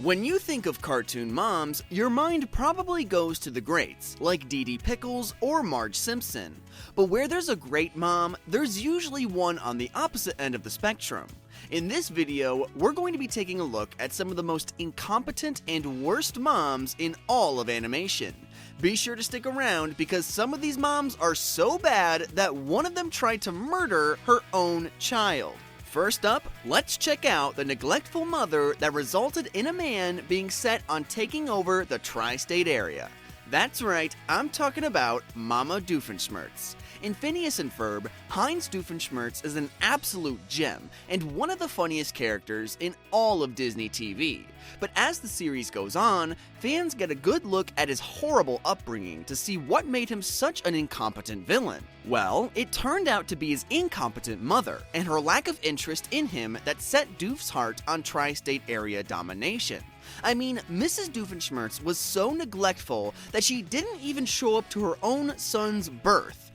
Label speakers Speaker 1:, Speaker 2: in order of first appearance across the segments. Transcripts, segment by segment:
Speaker 1: When you think of cartoon moms, your mind probably goes to the greats, like DeeDee Pickles or Marge Simpson. But where there's a great mom, there's usually one on the opposite end of the spectrum. In this video, we're going to be taking a look at some of the most incompetent and worst moms in all of animation. Be sure to stick around because some of these moms are so bad that one of them tried to murder her own child. First up, let's check out the neglectful mother that resulted in a man being set on taking over the tri-state area. That's right, I'm talking about Mama Doofenshmirtz. In Phineas and Ferb, Heinz Doofenshmirtz is an absolute gem and one of the funniest characters in all of Disney TV. But as the series goes on, fans get a good look at his horrible upbringing to see what made him such an incompetent villain. Well, it turned out to be his incompetent mother and her lack of interest in him that set Doof's heart on tri-state area domination. I mean, Mrs. Doofenshmirtz was so neglectful that she didn't even show up to her own son's birth.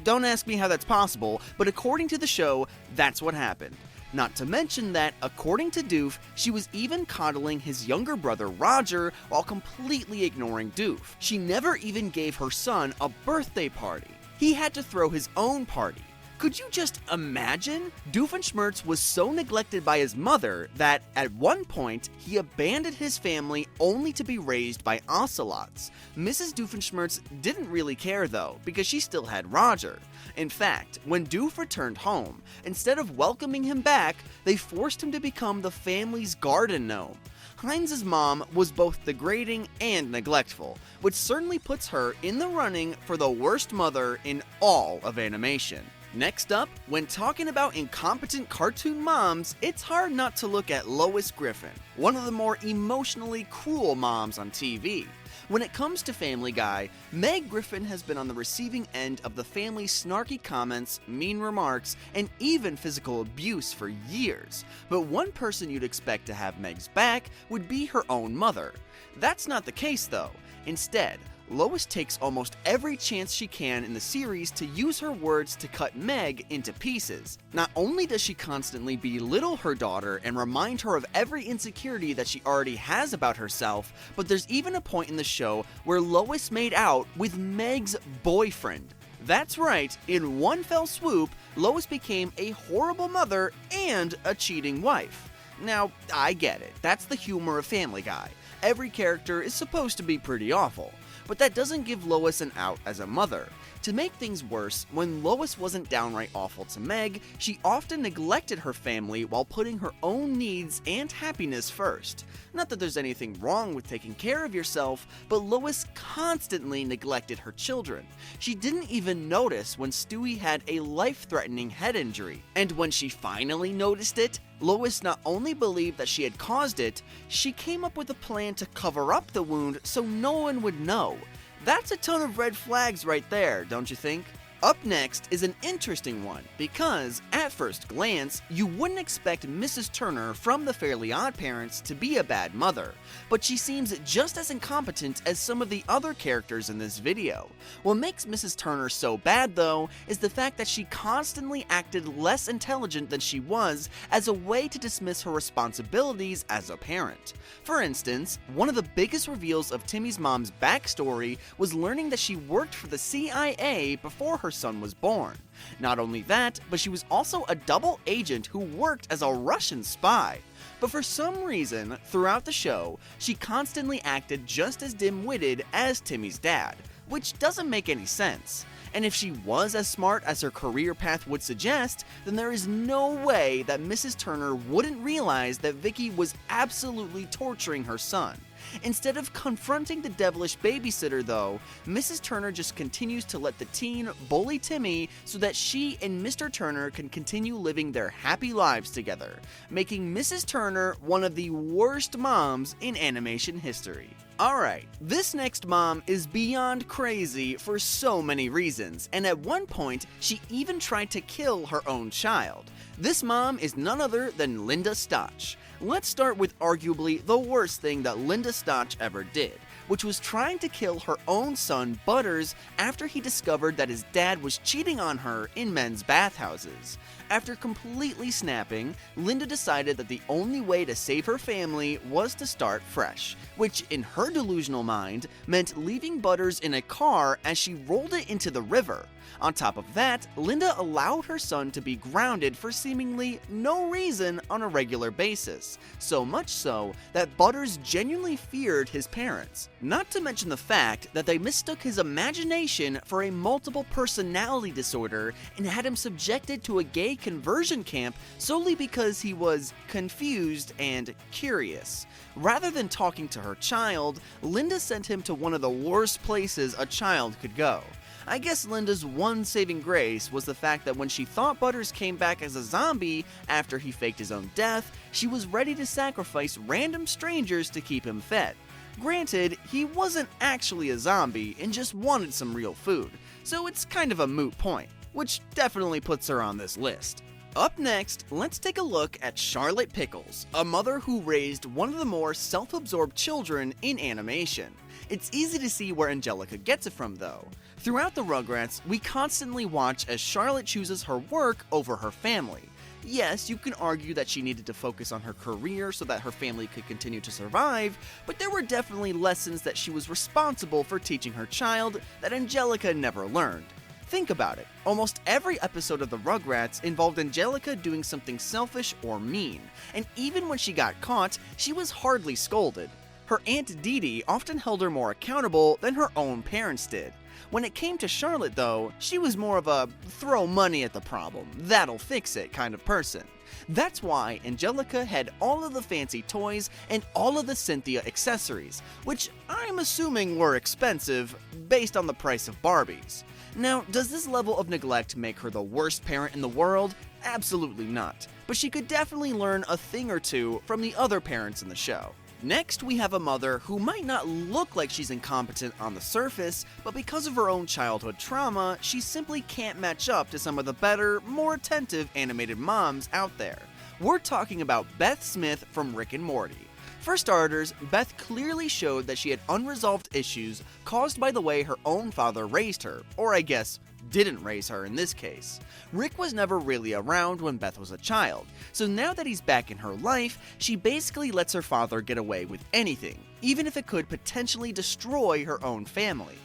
Speaker 1: Don't ask me how that's possible, but according to the show, that's what happened. Not to mention that, according to Doof, she was even coddling his younger brother Roger while completely ignoring Doof. She never even gave her son a birthday party. He had to throw his own party. Could you just imagine? Doofenshmirtz was so neglected by his mother that, at one point, he abandoned his family only to be raised by ocelots. Mrs. Doofenshmirtz didn't really care though, because she still had Roger. In fact, when Doof returned home, instead of welcoming him back, they forced him to become the family's garden gnome. Heinz's mom was both degrading and neglectful, which certainly puts her in the running for the worst mother in all of animation. Next up, when talking about incompetent cartoon moms, it's hard not to look at Lois Griffin, one of the more emotionally cruel moms on TV. When it comes to Family Guy, Meg Griffin has been on the receiving end of the family's snarky comments, mean remarks, and even physical abuse for years. But one person you'd expect to have Meg's back would be her own mother. That's not the case though. Instead, Lois takes almost every chance she can in the series to use her words to cut Meg into pieces. Not only does she constantly belittle her daughter and remind her of every insecurity that she already has about herself, but there's even a point in the show where Lois made out with Meg's boyfriend. That's right, in one fell swoop, Lois became a horrible mother and a cheating wife. Now, I get it, that's the humor of Family Guy. Every character is supposed to be pretty awful. But that doesn't give Lois an out as a mother. To make things worse, when Lois wasn't downright awful to Meg, she often neglected her family while putting her own needs and happiness first. Not that there's anything wrong with taking care of yourself, but Lois constantly neglected her children. She didn't even notice when Stewie had a life-threatening head injury. And when she finally noticed it, Lois not only believed that she had caused it, she came up with a plan to cover up the wound so no one would know. That's a ton of red flags right there, don't you think? Up next is an interesting one because, at first glance, you wouldn't expect Mrs. Turner from the Fairly OddParents to be a bad mother, but she seems just as incompetent as some of the other characters in this video. What makes Mrs. Turner so bad, though, is the fact that she constantly acted less intelligent than she was as a way to dismiss her responsibilities as a parent. For instance, one of the biggest reveals of Timmy's mom's backstory was learning that she worked for the CIA before her son was born. Not only that, but she was also a double agent who worked as a Russian spy. But for some reason, throughout the show, she constantly acted just as dim-witted as Timmy's dad, which doesn't make any sense. And if she was as smart as her career path would suggest, then there is no way that Mrs. Turner wouldn't realize that Vicky was absolutely torturing her son. Instead of confronting the devilish babysitter though, Mrs. Turner just continues to let the teen bully Timmy so that she and Mr. Turner can continue living their happy lives together, making Mrs. Turner one of the worst moms in animation history. Alright, this next mom is beyond crazy for so many reasons, and at one point, she even tried to kill her own child. This mom is none other than Linda Stotch. Let's start with arguably the worst thing that Linda Stotch ever did. which was trying to kill her own son Butters after he discovered that his dad was cheating on her in men's bathhouses. After completely snapping, Linda decided that the only way to save her family was to start fresh, which in her delusional mind meant leaving Butters in a car as she rolled it into the river. On top of that, Linda allowed her son to be grounded for seemingly no reason on a regular basis, so much so that Butters genuinely feared his parents. Not to mention the fact that they mistook his imagination for a multiple personality disorder and had him subjected to a gay conversion camp solely because he was confused and curious. Rather than talking to her child, Linda sent him to one of the worst places a child could go. I guess Linda's one saving grace was the fact that when she thought Butters came back as a zombie after he faked his own death, she was ready to sacrifice random strangers to keep him fed. Granted, he wasn't actually a zombie and just wanted some real food, so it's kind of a moot point, which definitely puts her on this list. Up next, let's take a look at Charlotte Pickles, a mother who raised one of the more self-absorbed children in animation. It's easy to see where Angelica gets it from though. Throughout the Rugrats, we constantly watch as Charlotte chooses her work over her family. Yes, you can argue that she needed to focus on her career so that her family could continue to survive, but there were definitely lessons that she was responsible for teaching her child that Angelica never learned. Think about it, almost every episode of the Rugrats involved Angelica doing something selfish or mean, and even when she got caught, she was hardly scolded. Her Aunt DeeDee often held her more accountable than her own parents did. When it came to Charlotte though, she was more of a throw money at the problem, that'll fix it kind of person. That's why Angelica had all of the fancy toys and all of the Cynthia accessories, which I'm assuming were expensive based on the price of Barbies. Now, does this level of neglect make her the worst parent in the world? Absolutely not, but she could definitely learn a thing or two from the other parents in the show. Next, we have a mother who might not look like she's incompetent on the surface, but because of her own childhood trauma, she simply can't match up to some of the better, more attentive animated moms out there. We're talking about Beth Smith from Rick and Morty. For starters, Beth clearly showed that she had unresolved issues caused by the way her own father raised her, or I guess, didn't raise her in this case. Rick was never really around when Beth was a child, so now that he's back in her life, she basically lets her father get away with anything, even if it could potentially destroy her own family.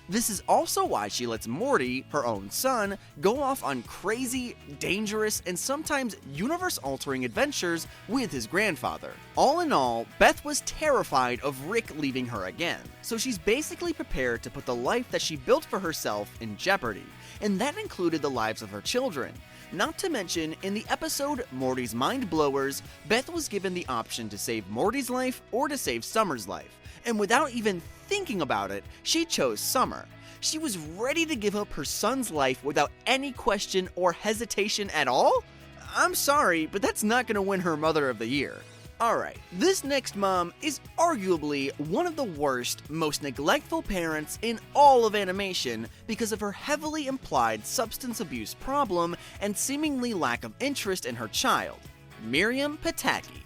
Speaker 1: This is also why she lets Morty, her own son, go off on crazy, dangerous, and sometimes universe-altering adventures with his grandfather. All in all, Beth was terrified of Rick leaving her again, so she's basically prepared to put the life that she built for herself in jeopardy, and that included the lives of her children. Not to mention, in the episode Morty's Mind Blowers, Beth was given the option to save Morty's life or to save Summer's life, and without even thinking about it, she chose Summer. She was ready to give up her son's life without any question or hesitation at all? I'm sorry, but that's not gonna win her Mother of the Year. Alright, this next mom is arguably one of the worst, most neglectful parents in all of animation because of her heavily implied substance abuse problem and seemingly lack of interest in her child. Miriam Pataki.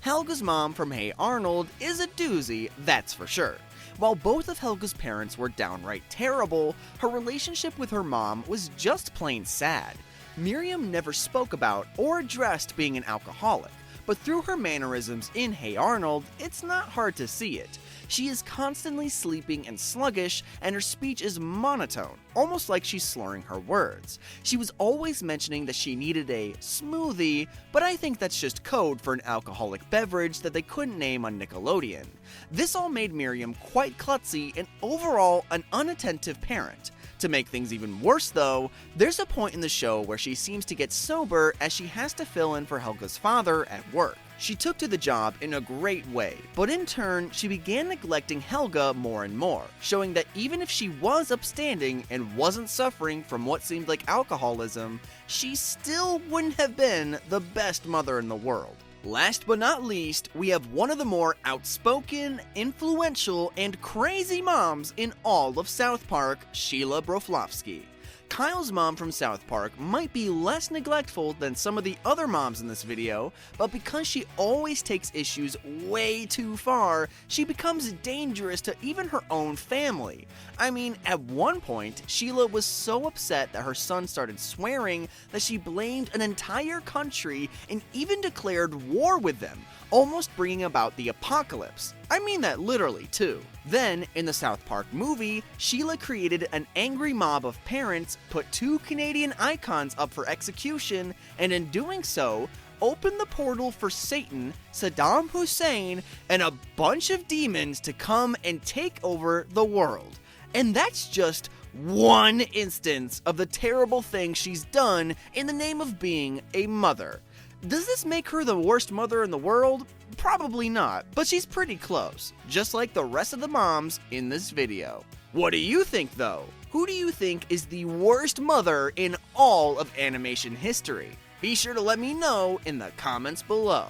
Speaker 1: Helga's mom from Hey Arnold is a doozy, that's for sure. While both of Helga's parents were downright terrible, her relationship with her mom was just plain sad. Miriam never spoke about or addressed being an alcoholic, but through her mannerisms in Hey Arnold, it's not hard to see it. She is constantly sleeping and sluggish, and her speech is monotone, almost like she's slurring her words. She was always mentioning that she needed a smoothie, but I think that's just code for an alcoholic beverage that they couldn't name on Nickelodeon. This all made Miriam quite klutzy and overall an unattentive parent. To make things even worse though, there's a point in the show where she seems to get sober as she has to fill in for Helga's father at work. She took to the job in a great way, but in turn, she began neglecting Helga more and more, showing that even if she was upstanding and wasn't suffering from what seemed like alcoholism, she still wouldn't have been the best mother in the world. Last but not least, we have one of the more outspoken, influential, and crazy moms in all of South Park, Sheila Broflovsky. Kyle's mom from South Park might be less neglectful than some of the other moms in this video, but because she always takes issues way too far, she becomes dangerous to even her own family. I mean, at one point, Sheila was so upset that her son started swearing that she blamed an entire country and even declared war with them, almost bringing about the apocalypse. I mean that literally too. Then, in the South Park movie, Sheila created an angry mob of parents, put 2 Canadian icons up for execution, and in doing so, opened the portal for Satan, Saddam Hussein, and a bunch of demons to come and take over the world. And that's just one instance of the terrible things she's done in the name of being a mother. Does this make her the worst mother in the world? Probably not, but she's pretty close, just like the rest of the moms in this video. What do you think though? Who do you think is the worst mother in all of animation history? Be sure to let me know in the comments below.